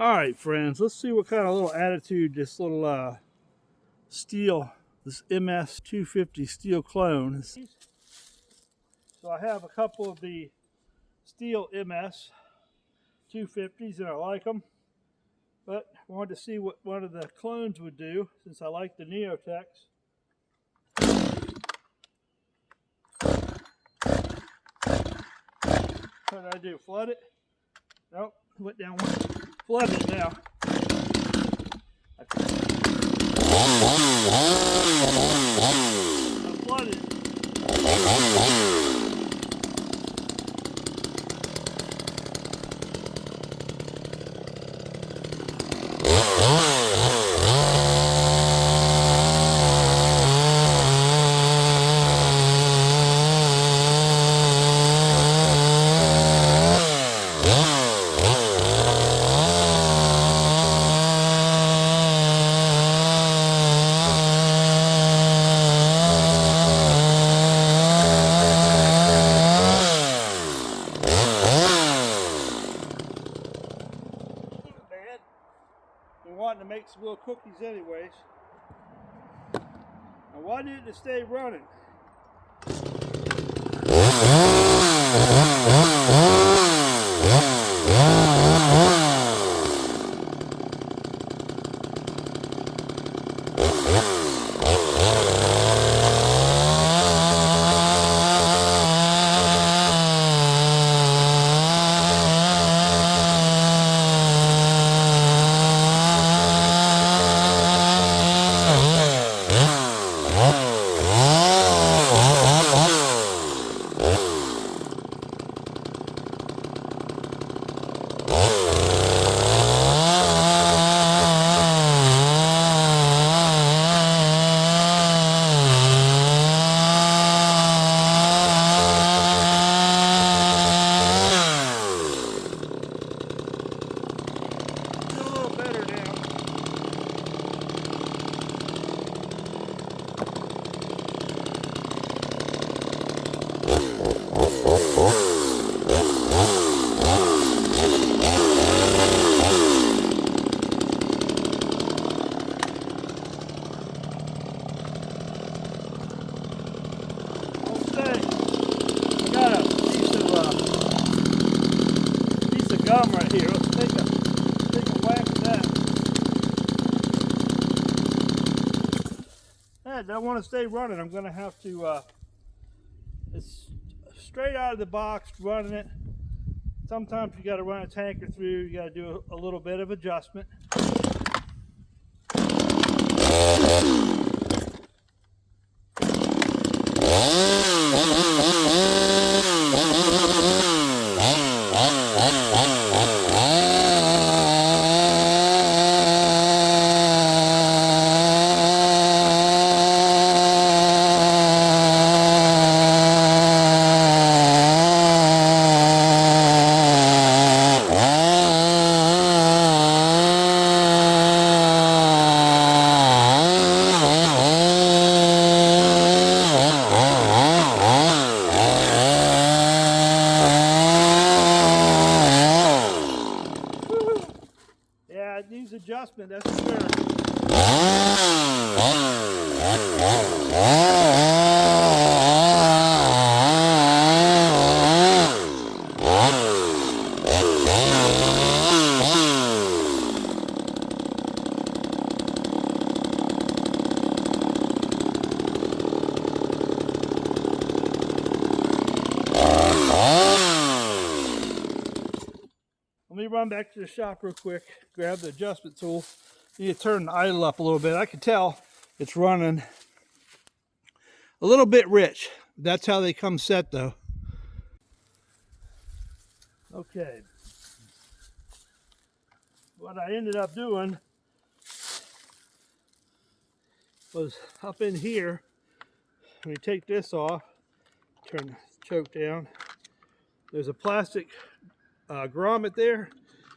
Alright friends, let's see what kind of little attitude this little steel, this MS 250 steel clone. So I have a couple of the steel MS 250s and I like them, but I wanted to see what one of the clones would do since I like the Neotecs. What did I do? Flood it? Nope, went down one. Flood it now. I flooded it. Been wanting to make some little cookies anyways. I wanted it to stay running. Gum right here. Let's take a whack at that. And I want to stay running. I'm going to have to, it's straight out of the box running it. Sometimes you got to run a tanker through. You got to do a little bit of adjustment. Yeah, it needs adjustment, that's for sure. Let me run back to the shop real quick, grab the adjustment tool. Need to turn the idle up a little bit. I can tell it's running a little bit rich. That's how they come set though. Okay. What I ended up doing was up in here, when you take this off, turn the choke down, there's a plastic grommet there.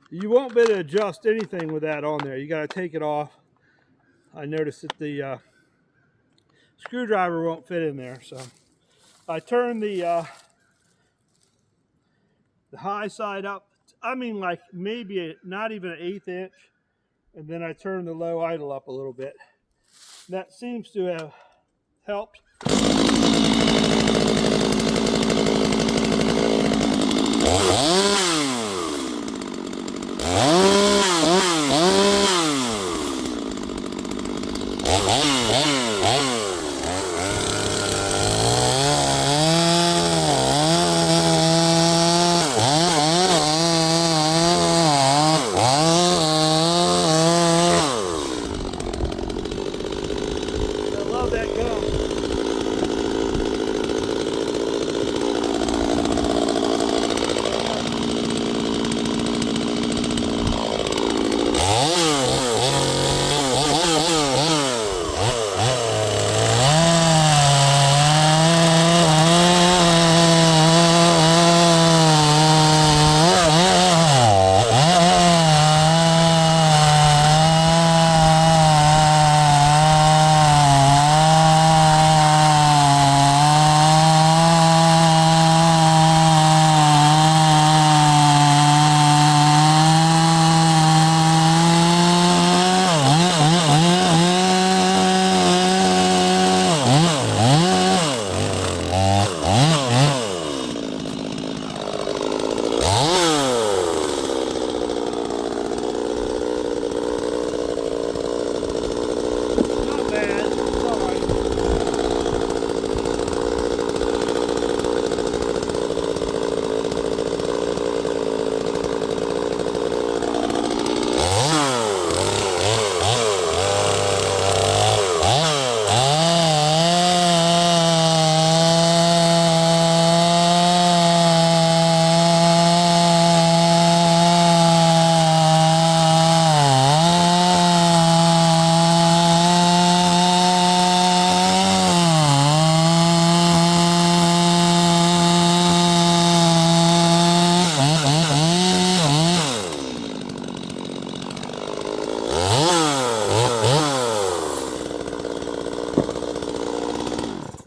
You won't be able to adjust anything with that on there. You got to take it off. I noticed that the screwdriver won't fit in there, so I turned the high side up I mean like maybe not even an 1/8 inch, and then I turn the low idle up a little bit. That seems to have helped.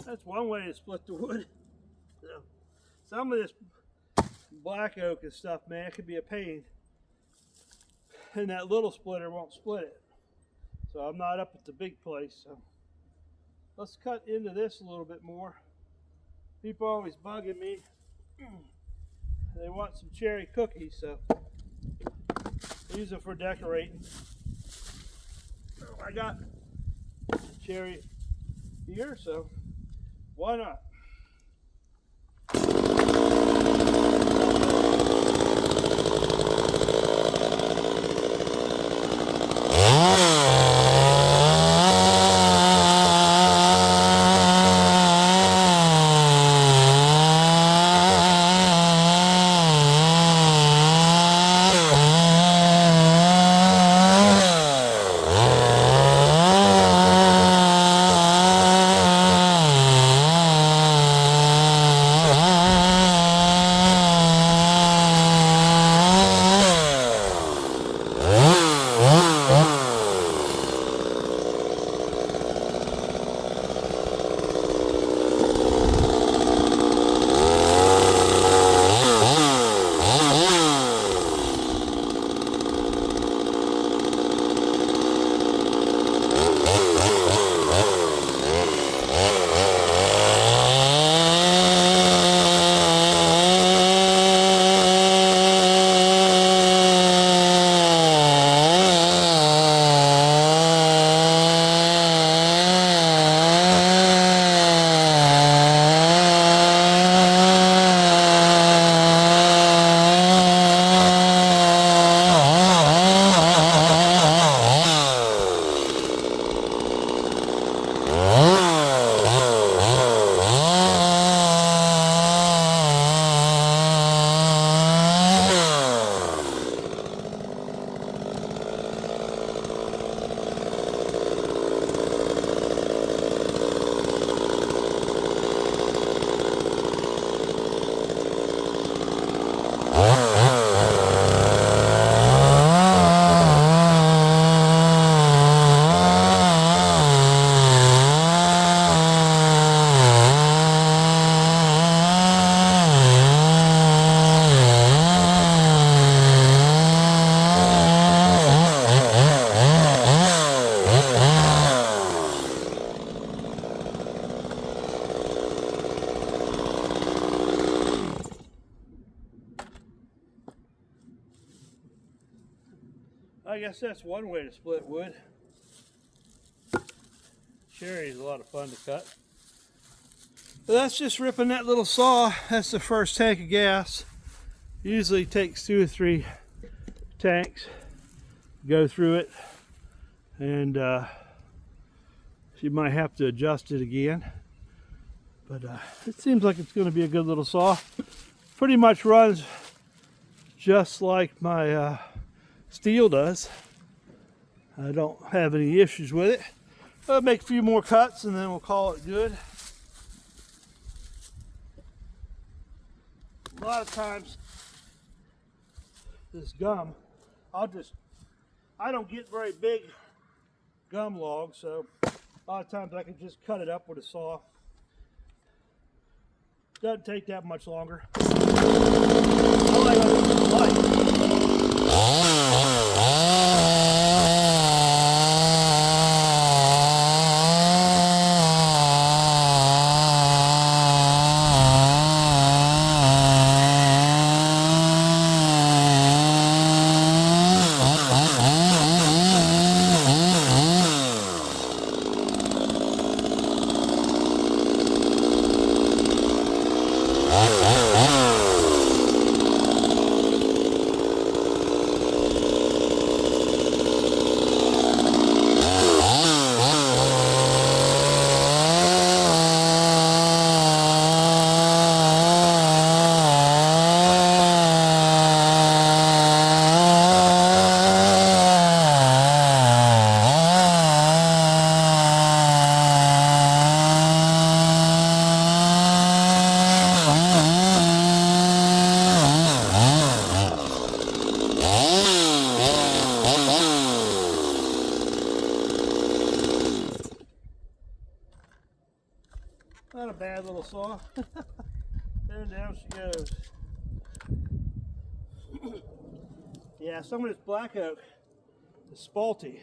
That's one way to split the wood. Some of this black oak and stuff, man, it could be a pain. And that little splitter won't split it. So I'm not up at the big place. So let's cut into this a little bit more. People are always bugging me. They want some cherry cookies, so I use them for decorating. I got cherry here, so why not? I guess that's one way to split wood. Cherry is a lot of fun to cut. But that's just ripping that little saw. That's the first tank of gas. Usually takes 2 or 3 tanks. Go through it, and you might have to adjust it again. But it seems like it's going to be a good little saw. Pretty much runs just like my steel does. I don't have any issues with it. I'll make a few more cuts and then we'll call it good. A lot of times this gum, I don't get very big gum logs, so a lot of times I can just cut it up with a saw. Doesn't take that much longer. I like it light. Not a bad little saw. And down she goes. Yeah, some of this black oak is spalty.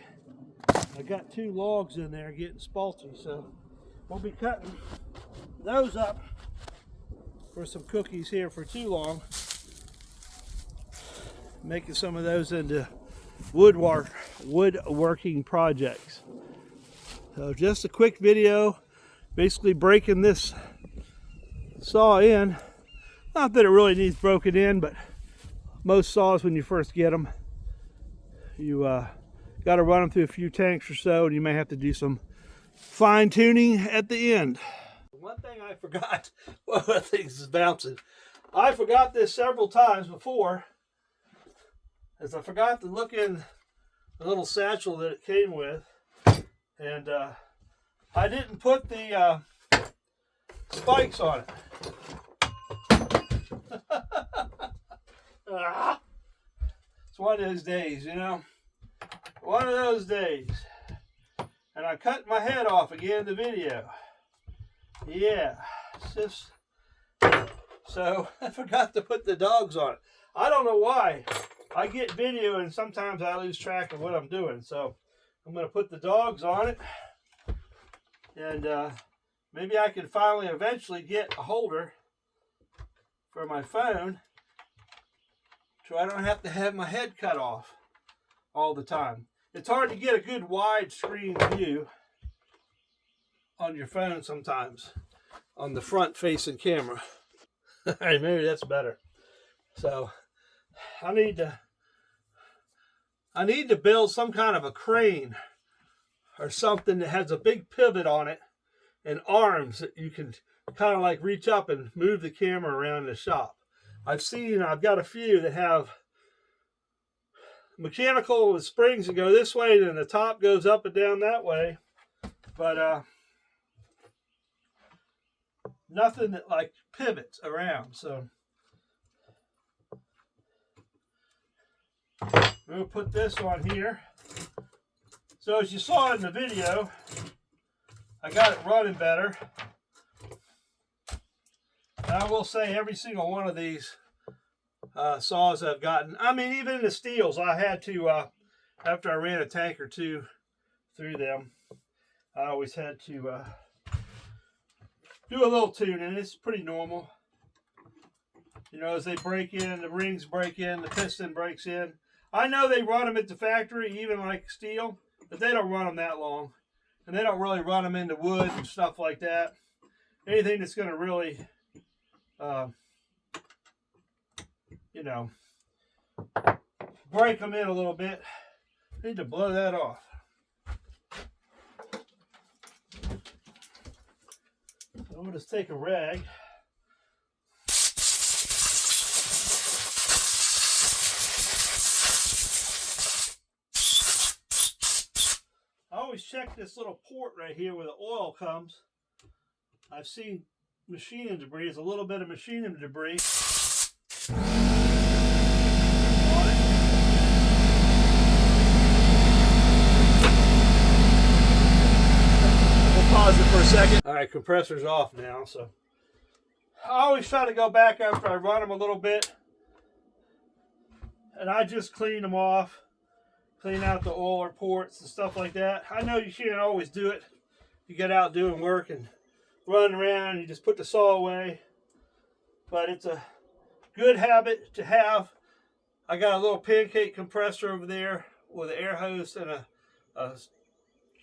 I got 2 logs in there getting spalty, so we'll be cutting those up for some cookies here for too long. Making some of those into woodworking projects. So just a quick video, basically breaking this saw in. Not that it really needs broken in, but most saws when you first get them, you got to run them through a few tanks or so, and you may have to do some fine tuning at the end. One thing I forgot, well, that thing is bouncing. I forgot this several times before, as I forgot to look in the little satchel that it came with, and I didn't put the spikes on it. It's one of those days, you know. One of those days. And I cut my head off again in the video. Yeah. It's just... So, I forgot to put the dogs on it. I don't know why. I get video and sometimes I lose track of what I'm doing. So, I'm going to put the dogs on it. And maybe I can finally eventually get a holder for my phone, so I don't have to have my head cut off all the time. It's hard to get a good wide screen view on your phone sometimes, on the front facing camera. Alright, maybe that's better. So I need to build some kind of a crane or something that has a big pivot on it and arms that you can kind of like reach up and move the camera around the shop. I've got a few that have mechanical springs that go this way, and the top goes up and down that way, but nothing that like pivots around. So we'll put this on here. So as you saw in the video, I got it running better. And I will say every single one of these saws I've gotten, I mean, even the steels, I had to, after I ran a tank or 2 through them, I always had to do a little tuning. It's pretty normal. You know, as they break in, the rings break in, the piston breaks in. I know they run them at the factory, even like steel, but they don't run them that long. And they don't really run them into wood and stuff like that. Anything that's going to really, you know, break them in a little bit. I need to blow that off. I'm going to just take a rag. I always check this little port right here where the oil comes. I've seen machining debris. There's a little bit of machining debris. Pause it for a second. All right, compressor's off now. So I always try to go back after I run them a little bit, and I just clean them off, clean out the oil or ports and stuff like that. I know you can't always do it. You get out doing work and run around, and you just put the saw away. But it's a good habit to have. I got a little pancake compressor over there with an air hose and a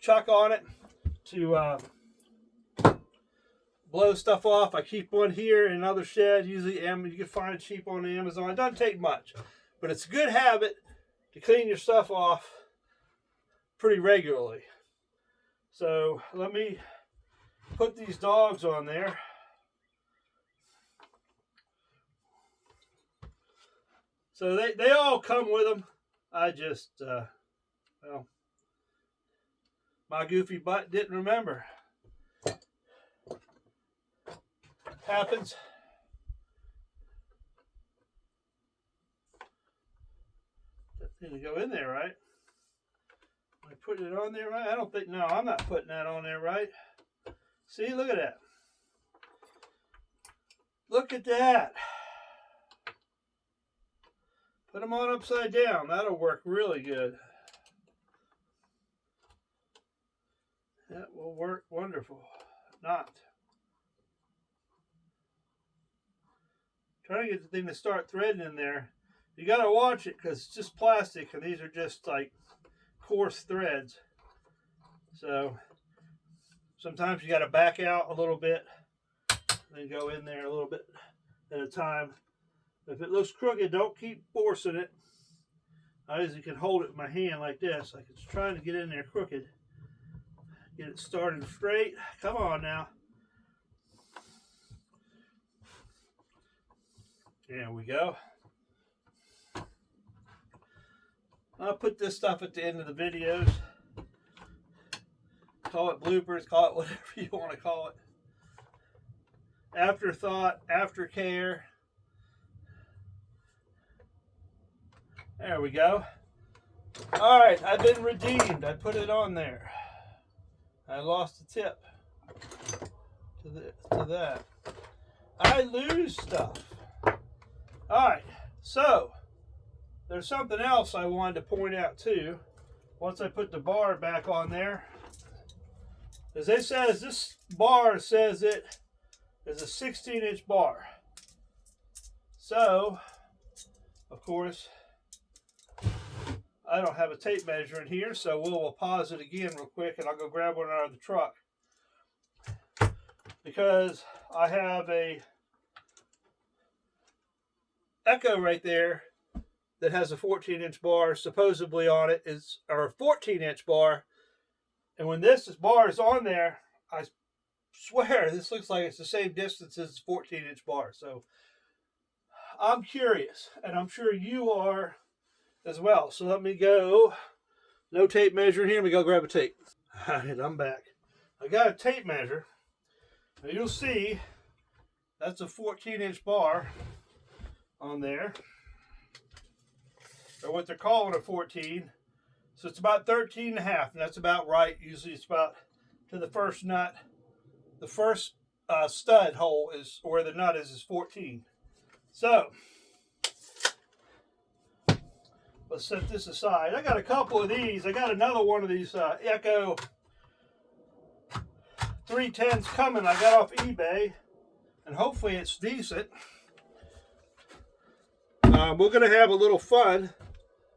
chuck on it to blow stuff off. I keep one here in another shed. Usually you can find it cheap on Amazon. It doesn't take much, but it's a good habit to clean your stuff off pretty regularly. So let me put these dogs on there. So they all come with them. I just, well, my goofy butt didn't remember. Happens. That need to go in there, right? Am I putting it on there right? I don't think, no, I'm not putting that on there right. See, look at that. Look at that. Put them on upside down. That'll work really good. That will work wonderful. Not. Trying to get the thing to start threading in there. You got to watch it because it's just plastic, and these are just like coarse threads. So sometimes you got to back out a little bit, then go in there a little bit at a time. If it looks crooked, don't keep forcing it. I usually can hold it with my hand like this, like it's trying to get in there crooked. Get it started straight. Come on now. There we go. I'll put this stuff at the end of the videos. Call it bloopers, call it whatever you want to call it. Afterthought, aftercare. There we go. All right, I've been redeemed. I put it on there. I lost the tip to that. I lose stuff. All right, so there's something else I wanted to point out too. Once I put the bar back on there, as it says, this bar says it is a 16-inch bar. So, of course, I don't have a tape measure in here, so we'll pause it again real quick, and I'll go grab one out of the truck. Because I have a Echo right there that has a 14-inch bar supposedly on it, or a 14-inch bar. And when this bar is on there, I swear this looks like it's the same distance as a 14-inch bar. So I'm curious, and I'm sure you are as well. So let me go. No tape measure in here. Let me go grab a tape. All right, I'm back. I got a tape measure. Now you'll see that's a 14-inch bar on there, or what they're calling a 14. So it's about 13 and a half, and that's about right. Usually it's about to the first nut. The first stud hole is where the nut is 14. So let's set this aside. I got a couple of these. I got another one of these Echo 310s coming. I got off eBay, and hopefully it's decent. We're going to have a little fun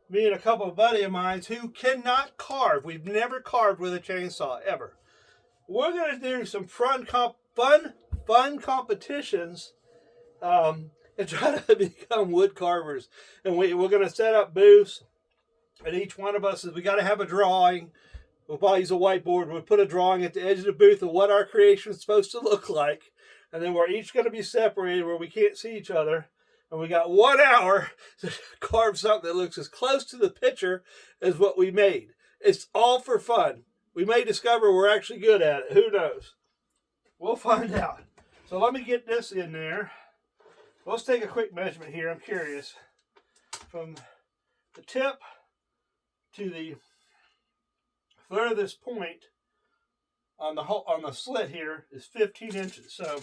me and a couple of buddy of mine who cannot carve. We've never carved with a chainsaw ever. We're going to do some fun competitions and try to become wood carvers. And we're going to set up booths, and each one of us we got to have a drawing. We'll probably use a whiteboard. We'll put a drawing at the edge of the booth of what our creation is supposed to look like. And then we're each going to be separated where we can't see each other. And we got 1 hour to carve something that looks as close to the picture as what we made. It's all for fun. We may discover we're actually good at it. Who knows? We'll find out. So let me get this in there. Let's take a quick measurement here. I'm curious. From the tip to the furthest point on the slit here is 15 inches. So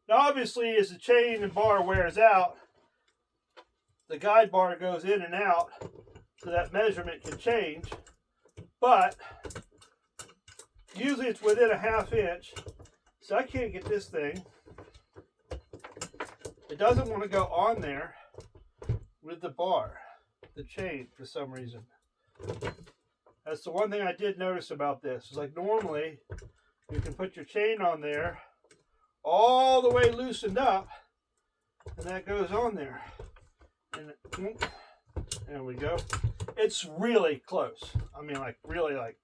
now obviously as the chain and bar wears out, the guide bar goes in and out, so that measurement can change. But usually it's within a ½ inch. So I can't get this thing. It doesn't want to go on there with the bar, the chain, for some reason. That's the one thing I did notice about this. It's like normally you can put your chain on there all the way loosened up, and that goes on there. And there we go. It's really close. I mean, like really, like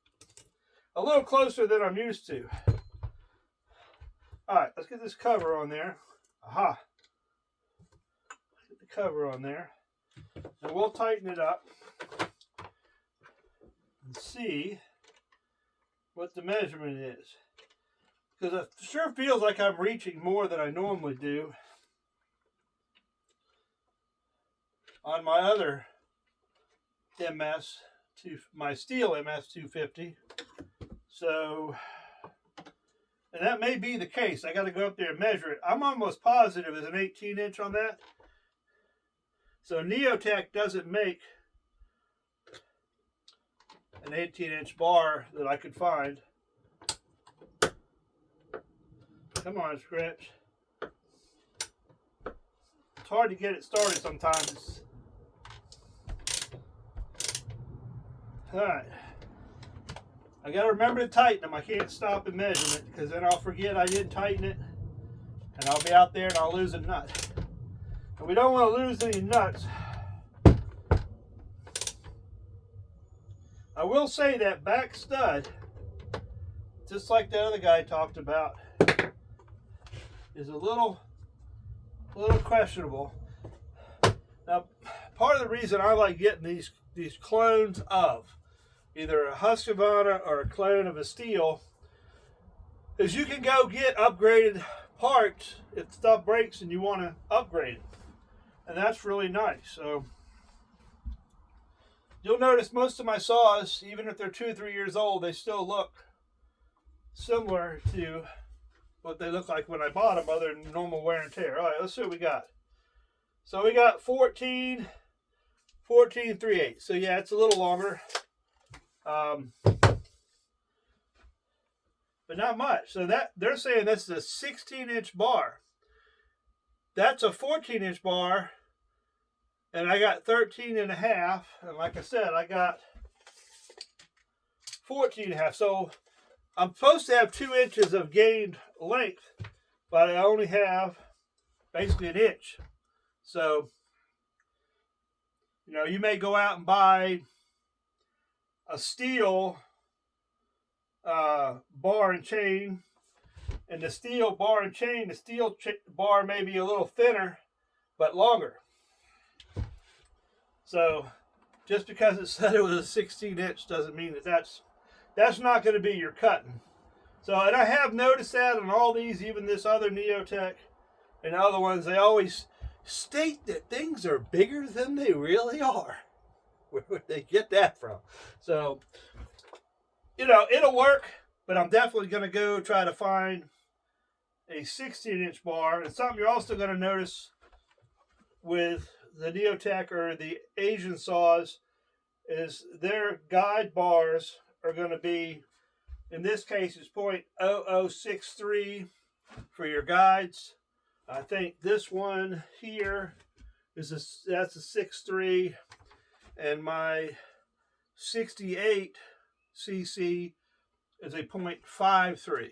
a little closer than I'm used to. All right, let's get this cover on there. Aha. Get the cover on there, and we'll tighten it up and see what the measurement is. Because it sure feels like I'm reaching more than I normally do on my other my steel MS 250. So, and that may be the case. I got to go up there and measure it. I'm almost positive there's an 18-inch on that. So Neotec doesn't make an 18-inch bar that I could find. Come on, Scratch. It's hard to get it started sometimes. Alright. I gotta remember to tighten them. I can't stop and measure it, because then I'll forget I didn't tighten it. And I'll be out there and I'll lose a nut. And we don't want to lose any nuts. I will say that back stud, just like the other guy talked about, is a little questionable. Now, part of the reason I like getting these clones of either a Husqvarna or a clone of a steel is you can go get upgraded parts if stuff breaks and you want to upgrade it, and that's really nice. So you'll notice most of my saws, even if they're 2 or 3 years old, they still look similar to what they look like when I bought them, other than normal wear and tear. All right, let's see what we got. So we got 14 3/8. So yeah, it's a little longer, but not much. So that they're saying that's a 16-inch bar. That's a 14-inch bar, and I got 13.5. And like I said, I got 14.5. So I'm supposed to have 2 inches of gained length, but I only have basically an inch. So, you know, you may go out and buy a steel bar and chain, and the steel bar and chain, the steel bar may be a little thinner, but longer. So, just because it said it was a 16-inch doesn't mean that's not going to be your cutting. So, and I have noticed that on all these, even this other Neotec and other ones, they always state that things are bigger than they really are. Where would they get that from? So, you know, it'll work, but I'm definitely going to go try to find a 16-inch bar. And something you're also going to notice with the Neotec or the Asian saws is their guide bars are going to be, in this case, it's .0063 for your guides. I think this one here is that's a 6.3, and my 68 cc is a 0.53.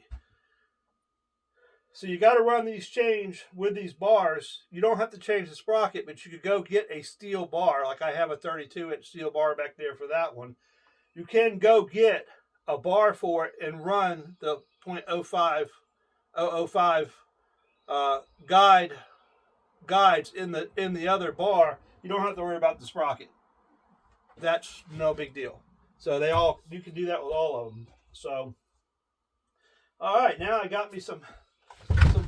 So you got to run these chains with these bars. You don't have to change the sprocket, but you could go get a steel bar. Like I have a 32-inch steel bar back there for that one. You can go get a bar for it and run the 0.05 guides in the other bar. You don't have to worry about the sprocket. That's no big deal. So you can do that with all of them. So, all right, now I got me some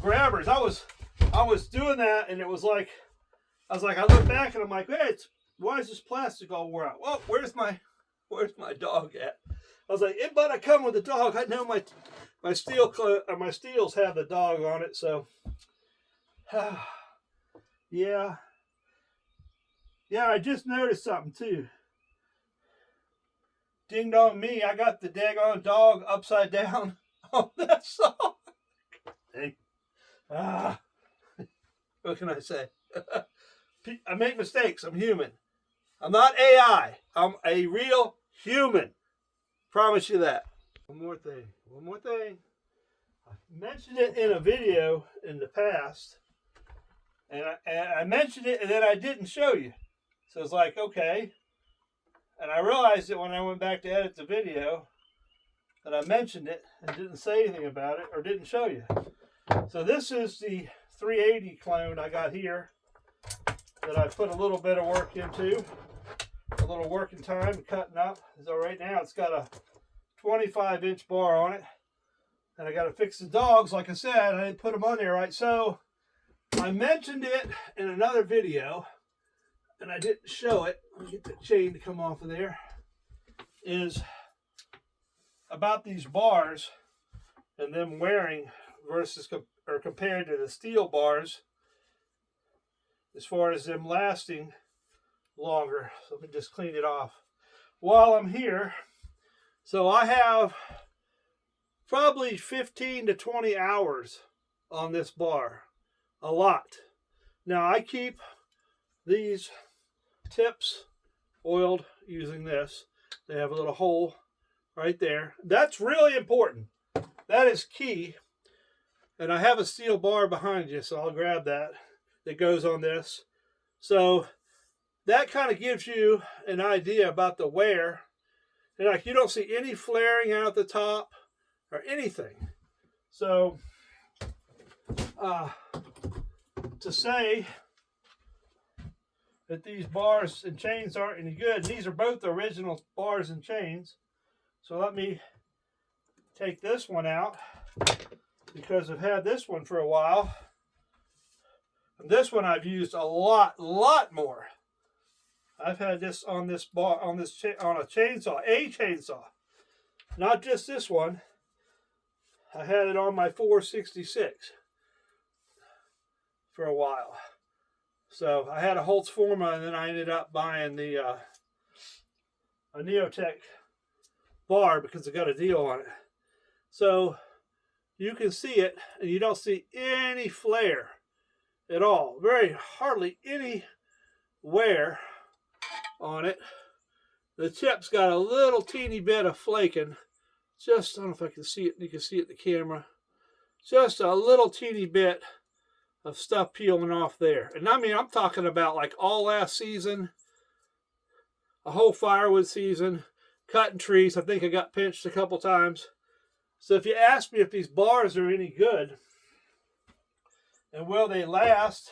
grabbers. I was doing that, and it was like, I look back and I'm like, hey, why is this plastic all wore out? Well, where's my dog at? I was like, it better come with the dog. I know my steels have the dog on it, so yeah. I just noticed something too. Ding dong me, I got the daggone dog upside down on that saw. Dang. What can I say? I make mistakes. I'm human. I'm not AI. I'm a real human. Promise you that. One more thing. I mentioned it in a video in the past, and I mentioned it, and then I didn't show you. So it's like, okay. And I realized it when I went back to edit the video that I mentioned it and didn't say anything about it or didn't show you. So this is the 380 clone I got here that I put a little bit of work into, a little working time cutting up. So right now it's got a 25-inch bar on it, and I got to fix the dogs. Like I said, I didn't put them on there right. So I mentioned it in another video, and I didn't show it. Let me get the chain to come off of there. Is about these bars and them wearing versus or compared to the steel bars as far as them lasting longer. So let me just clean it off while I'm here. So I have probably 15 to 20 hours on this bar. A lot. Now I keep these tips oiled using this. They have a little hole right there. That's really important. That is key. And I have a steel bar behind you, so I'll grab that. That goes on this. So that kind of gives you an idea about the wear. And like you don't see any flaring out the top or anything. So to say that these bars and chains aren't any good, these are both the original bars and chains. So let me take this one out because I've had this one for a while. And this one I've used a lot more. I've had this on this bar, on a chainsaw, not just this one. I had it on my 466 for a while. So I had a Holtz Forma, and then I ended up buying the a Neotec bar because I got a deal on it. So you can see it, and you don't see any flare at all. Hardly any wear on it. The tip's got a little teeny bit of flaking. Just, I don't know if I can see it. You can see it in the camera. Just a little teeny bit of stuff peeling off there. And I mean, I'm talking about like all last season, a whole firewood season, cutting trees. I think I got pinched a couple times. So if you ask me if these bars are any good and will they last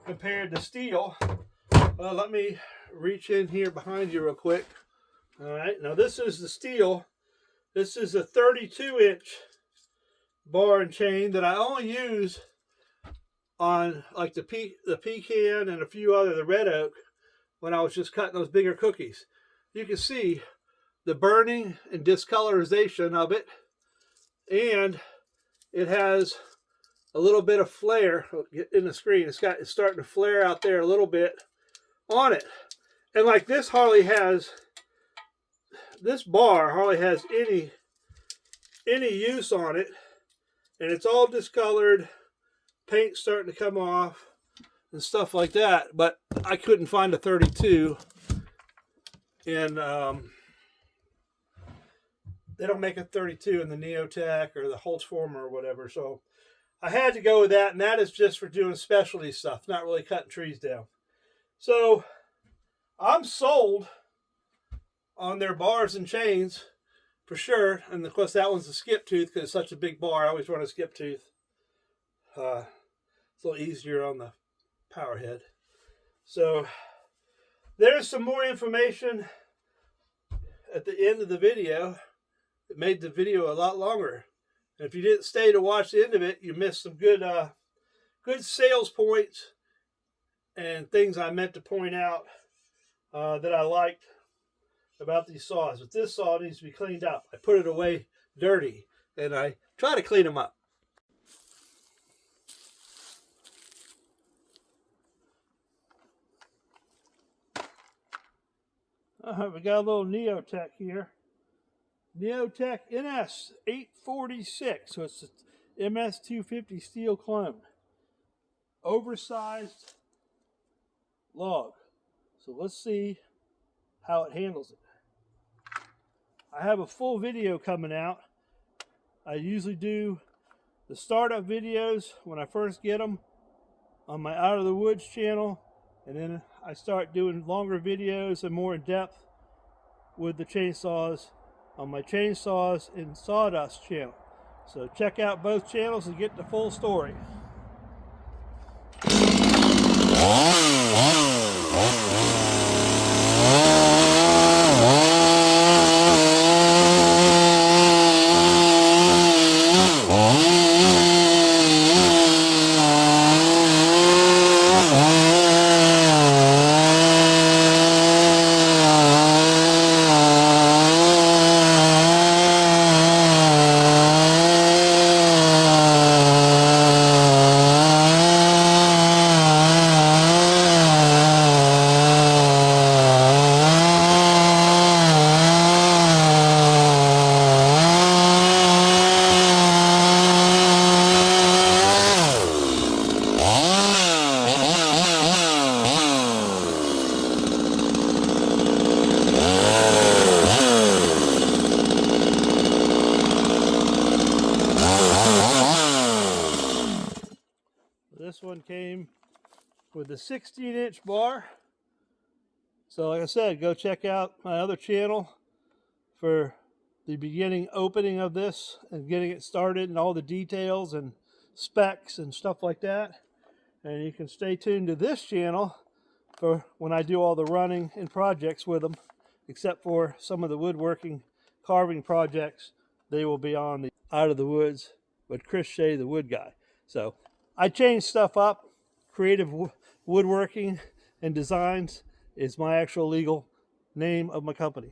compared to steel, well, let me reach in here behind you real quick. All right, now this is the steel. This is a 32-inch bar and chain that I only use on like the pecan and a few other, the red oak, when I was just cutting those bigger cookies. You can see the burning and discolorization of it, and it has a little bit of flare in the screen. It's starting to flare out there a little bit on it. And like this bar hardly has any use on it, and it's all discolored, paint starting to come off and stuff like that. But I couldn't find a 32 And they don't make a 32 in the Neotec or the Holtzform or whatever. So I had to go with that, and that is just for doing specialty stuff, not really cutting trees down. So I'm sold on their bars and chains for sure. And of course, that one's a skip tooth because it's such a big bar. I always run a skip tooth. It's a little easier on the power head. So there's some more information at the end of the video. It made the video a lot longer. And if you didn't stay to watch the end of it, you missed some good sales points and things I meant to point out that I liked about these saws. But this saw needs to be cleaned up. I put it away dirty, and I try to clean them up. We got a little Neotec here. Neotec NS 846. So it's a MS 250 steel clone. Oversized log. So let's see how it handles it. I have a full video coming out. I usually do the startup videos when I first get them on my Out of the Woods channel, and then I start doing longer videos and more in depth with the chainsaws on my Chainsaws and Sawdust channel. So check out both channels and get the full story. This one came with a 16-inch bar. So like I said, go check out my other channel for the beginning opening of this and getting it started and all the details and specs and stuff like that. And you can stay tuned to this channel for when I do all the running and projects with them, except for some of the woodworking carving projects. They will be on the Out of the Woods with Chris Shea, the wood guy. So I change stuff up. Creative Woodworking and Designs is my actual legal name of my company.